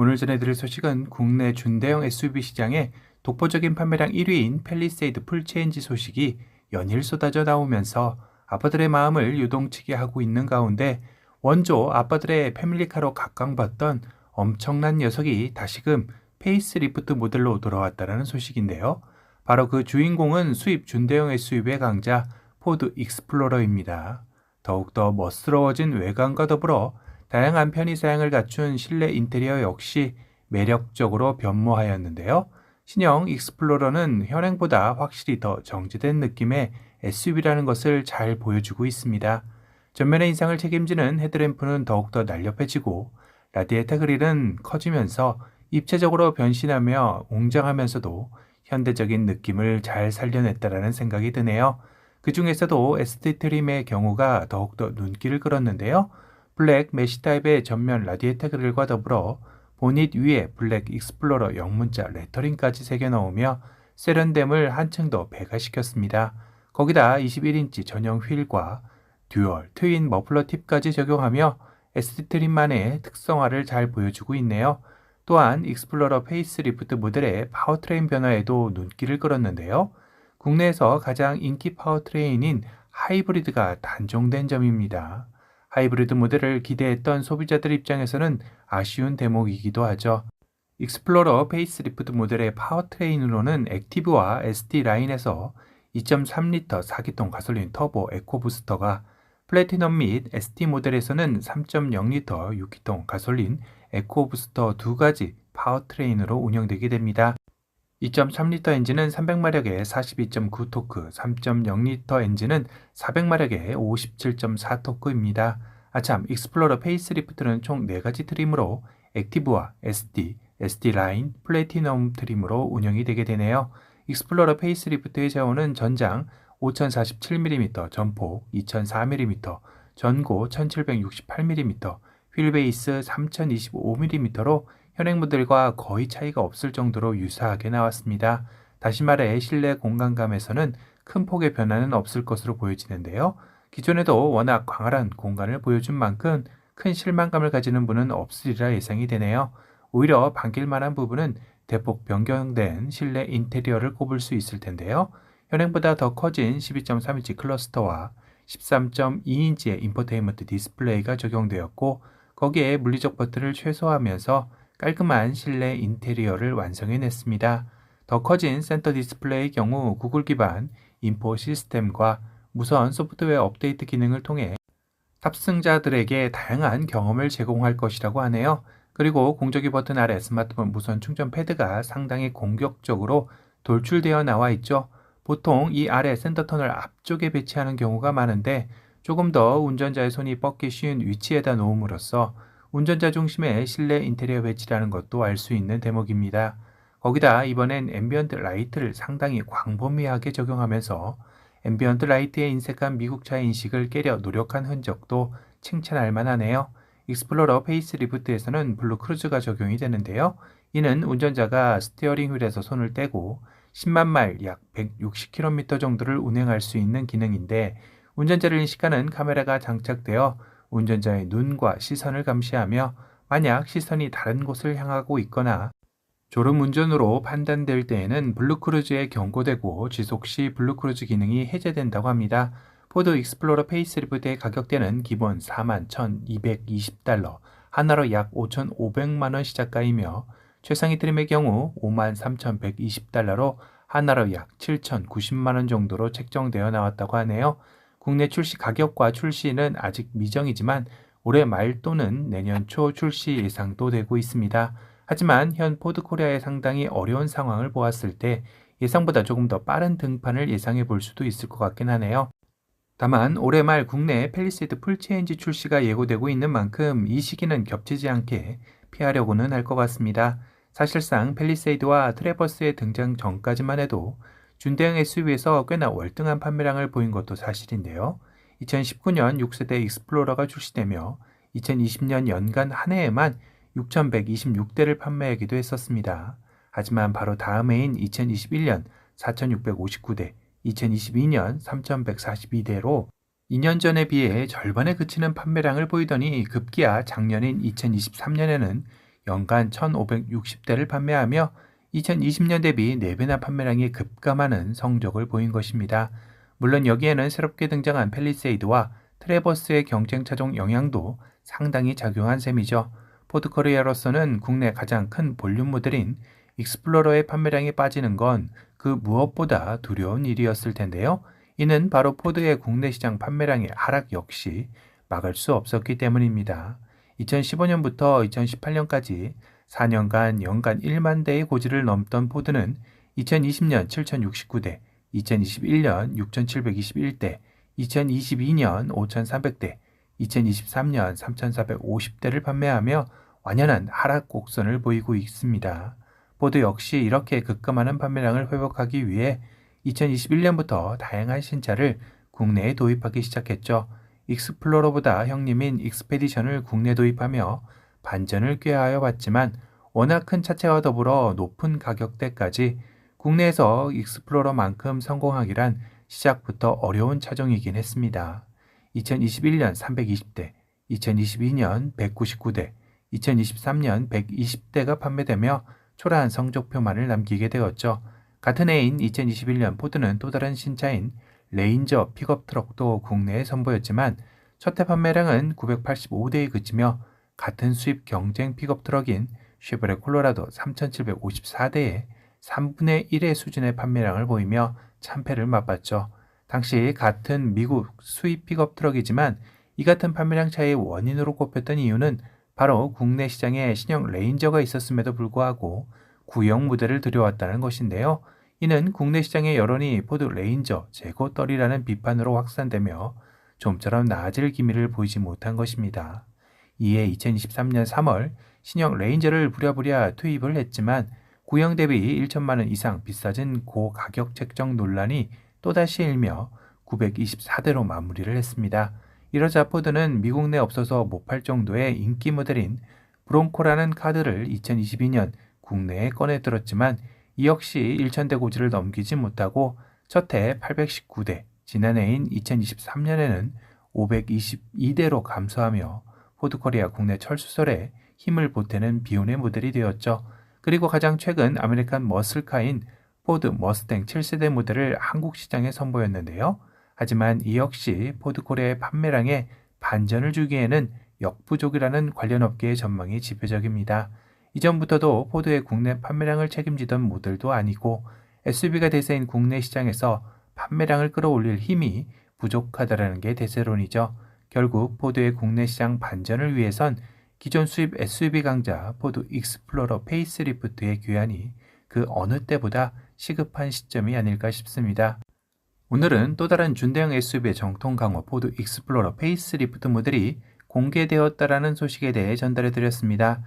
오늘 전해드릴 소식은 국내 준대형 SUV 시장에 독보적인 판매량 1위인 팰리세이드 풀체인지 소식이 연일 쏟아져 나오면서 아빠들의 마음을 요동치게 하고 있는 가운데 원조 아빠들의 패밀리카로 각광받던 엄청난 녀석이 다시금 페이스리프트 모델로 돌아왔다는 소식인데요. 바로 그 주인공은 수입 준대형 SUV의 강자 포드 익스플로러입니다. 더욱더 멋스러워진 외관과 더불어 다양한 편의사양을 갖춘 실내 인테리어 역시 매력적으로 변모하였는데요. 신형 익스플로러는 현행보다 확실히 더 정제된 느낌의 SUV라는 것을 잘 보여주고 있습니다. 전면의 인상을 책임지는 헤드램프는 더욱더 날렵해지고 라디에이터 그릴은 커지면서 입체적으로 변신하며 웅장하면서도 현대적인 느낌을 잘 살려냈다라는 생각이 드네요. 그 중에서도 SD 트림의 경우가 더욱더 눈길을 끌었는데요. 블랙 메쉬 타입의 전면 라디에이터 그릴과 더불어 보닛 위에 블랙 익스플로러 영문자 레터링까지 새겨넣으며 세련됨을 한층 더 배가시켰습니다. 거기다 21인치 전용 휠과 듀얼, 트윈 머플러 팁까지 적용하며 SD 트림만의 특성화를 잘 보여주고 있네요. 또한 익스플로러 페이스리프트 모델의 파워트레인 변화에도 눈길을 끌었는데요. 국내에서 가장 인기 파워트레인인 하이브리드가 단종된 점입니다. 하이브리드 모델을 기대했던 소비자들 입장에서는 아쉬운 대목이기도 하죠. 익스플로러 페이스리프트 모델의 파워트레인으로는 액티브와 ST 라인에서 2.3리터 4기통 가솔린 터보 에코부스터가, 플래티넘 및 ST 모델에서는 3.0리터 6기통 가솔린 에코부스터 두 가지 파워트레인으로 운영되게 됩니다. 2.3리터 엔진은 300마력의 42.9토크, 3.0리터 엔진은 400마력의 57.4토크입니다. 아참, 익스플로러 페이스리프트는 총 4가지 트림으로 액티브와 SD, SD 라인, 플래티넘 트림으로 운영이 되게 되네요. 익스플로러 페이스리프트의 제어는 전장 5047mm, 전폭 2004mm, 전고 1768mm, 휠베이스 3025mm로 현행 모델과 거의 차이가 없을 정도로 유사하게 나왔습니다. 다시 말해 실내 공간감에서는 큰 폭의 변화는 없을 것으로 보여지는데요. 기존에도 워낙 광활한 공간을 보여준 만큼 큰 실망감을 가지는 분은 없으리라 예상이 되네요. 오히려 반길만한 부분은 대폭 변경된 실내 인테리어를 꼽을 수 있을 텐데요. 현행보다 더 커진 12.3인치 클러스터와 13.2인치의 인포테인먼트 디스플레이가 적용되었고, 거기에 물리적 버튼을 최소화하면서 깔끔한 실내 인테리어를 완성해냈습니다. 더 커진 센터 디스플레이의 경우 구글 기반 인포 시스템과 무선 소프트웨어 업데이트 기능을 통해 탑승자들에게 다양한 경험을 제공할 것이라고 하네요. 그리고 공조기 버튼 아래 스마트폰 무선 충전 패드가 상당히 공격적으로 돌출되어 나와 있죠. 보통 이 아래 센터 터널 앞쪽에 배치하는 경우가 많은데 조금 더 운전자의 손이 뻗기 쉬운 위치에다 놓음으로써 운전자 중심의 실내 인테리어 배치라는 것도 알 수 있는 대목입니다. 거기다 이번엔 앰비언트 라이트를 상당히 광범위하게 적용하면서 앰비언트 라이트의 인색한 미국차 인식을 깨려 노력한 흔적도 칭찬할 만하네요. 익스플로러 페이스리프트에서는 블루 크루즈가 적용이 되는데요. 이는 운전자가 스티어링 휠에서 손을 떼고 10만 마일 약 160km 정도를 운행할 수 있는 기능인데, 운전자를 인식하는 카메라가 장착되어 운전자의 눈과 시선을 감시하며 만약 시선이 다른 곳을 향하고 있거나 졸음 운전으로 판단될 때에는 블루크루즈에 경고되고 지속 시 블루크루즈 기능이 해제된다고 합니다. 포드 익스플로러 페이스리프트의 가격대는 기본 41,220달러, 하나로 약 5,500만원 시작가이며 최상위 트림의 경우 53,120달러로 하나로 약 7,090만원 정도로 책정되어 나왔다고 하네요. 국내 출시 가격과 출시는 아직 미정이지만 올해 말 또는 내년 초 출시 예상도 되고 있습니다. 하지만 현 포드코리아의 상당히 어려운 상황을 보았을 때 예상보다 조금 더 빠른 등판을 예상해 볼 수도 있을 것 같긴 하네요. 다만 올해 말 국내 팰리세이드 풀체인지 출시가 예고되고 있는 만큼 이 시기는 겹치지 않게 피하려고는 할 것 같습니다. 사실상 팰리세이드와 트래버스의 등장 전까지만 해도 준대형 SUV에서 꽤나 월등한 판매량을 보인 것도 사실인데요. 2019년 6세대 익스플로러가 출시되며 2020년 연간 한 해에만 6,126대를 판매하기도 했었습니다. 하지만 바로 다음 해인 2021년 4,659대, 2022년 3,142대로 2년 전에 비해 절반에 그치는 판매량을 보이더니 급기야 작년인 2023년에는 연간 1,560대를 판매하며 2020년 대비 4배나 판매량이 급감하는 성적을 보인 것입니다. 물론 여기에는 새롭게 등장한 팰리세이드와 트래버스의 경쟁 차종 영향도 상당히 작용한 셈이죠. 포드 코리아로서는 국내 가장 큰 볼륨 모델인 익스플로러의 판매량이 빠지는 건 그 무엇보다 두려운 일이었을 텐데요. 이는 바로 포드의 국내 시장 판매량의 하락 역시 막을 수 없었기 때문입니다. 2015년부터 2018년까지 4년간 연간 1만 대의 고지를 넘던 포드는 2020년 7,069대, 2021년 6,721대, 2022년 5,300대, 2023년 3,450대를 판매하며 완연한 하락 곡선을 보이고 있습니다. 포드 역시 이렇게 급감하는 판매량을 회복하기 위해 2021년부터 다양한 신차를 국내에 도입하기 시작했죠. 익스플로러보다 형님인 익스페디션을 국내 도입하며 반전을 꾀하여 봤지만 워낙 큰 차체와 더불어 높은 가격대까지 국내에서 익스플로러만큼 성공하기란 시작부터 어려운 차종이긴 했습니다. 2021년 320대, 2022년 199대, 2023년 120대가 판매되며 초라한 성적표만을 남기게 되었죠. 같은 해인 2021년 포드는 또 다른 신차인 레인저 픽업 트럭도 국내에 선보였지만 첫 해 판매량은 985대에 그치며 같은 수입 경쟁 픽업 트럭인 쉐보레 콜로라도 3,754대에 3분의 1의 수준의 판매량을 보이며 참패를 맛봤죠. 당시 같은 미국 수입 픽업 트럭이지만 이 같은 판매량 차이의 원인으로 꼽혔던 이유는 바로 국내 시장에 신형 레인저가 있었음에도 불구하고 구형 모델을 들여왔다는 것인데요. 이는 국내 시장의 여론이 포드 레인저 재고떨이라는 비판으로 확산되며 좀처럼 나아질 기미를 보이지 못한 것입니다. 이에 2023년 3월 신형 레인저를 부랴부랴 투입을 했지만 구형 대비 1천만 원 이상 비싸진 고가격 책정 논란이 또다시 일며 924대로 마무리를 했습니다. 이러자 포드는 미국 내 없어서 못 팔 정도의 인기 모델인 브론코라는 카드를 2022년 국내에 꺼내들었지만 이 역시 1,000대 고지를 넘기지 못하고 첫 해 819대, 지난해인 2023년에는 522대로 감소하며 포드코리아 국내 철수설에 힘을 보태는 비운의 모델이 되었죠. 그리고 가장 최근 아메리칸 머슬카인 포드 머스탱 7세대 모델을 한국 시장에 선보였는데요. 하지만 이 역시 포드코리아의 판매량에 반전을 주기에는 역부족이라는 관련 업계의 전망이 지표적입니다. 이전부터도 포드의 국내 판매량을 책임지던 모델도 아니고 SUV가 대세인 국내 시장에서 판매량을 끌어올릴 힘이 부족하다는 게 대세론이죠. 결국 포드의 국내 시장 반전을 위해선 기존 수입 SUV 강자 포드 익스플로러 페이스리프트의 귀환이 그 어느 때보다 시급한 시점이 아닐까 싶습니다. 오늘은 또 다른 준대형 SUV의 정통 강호 포드 익스플로러 페이스리프트 모델이 공개되었다라는 소식에 대해 전달해 드렸습니다.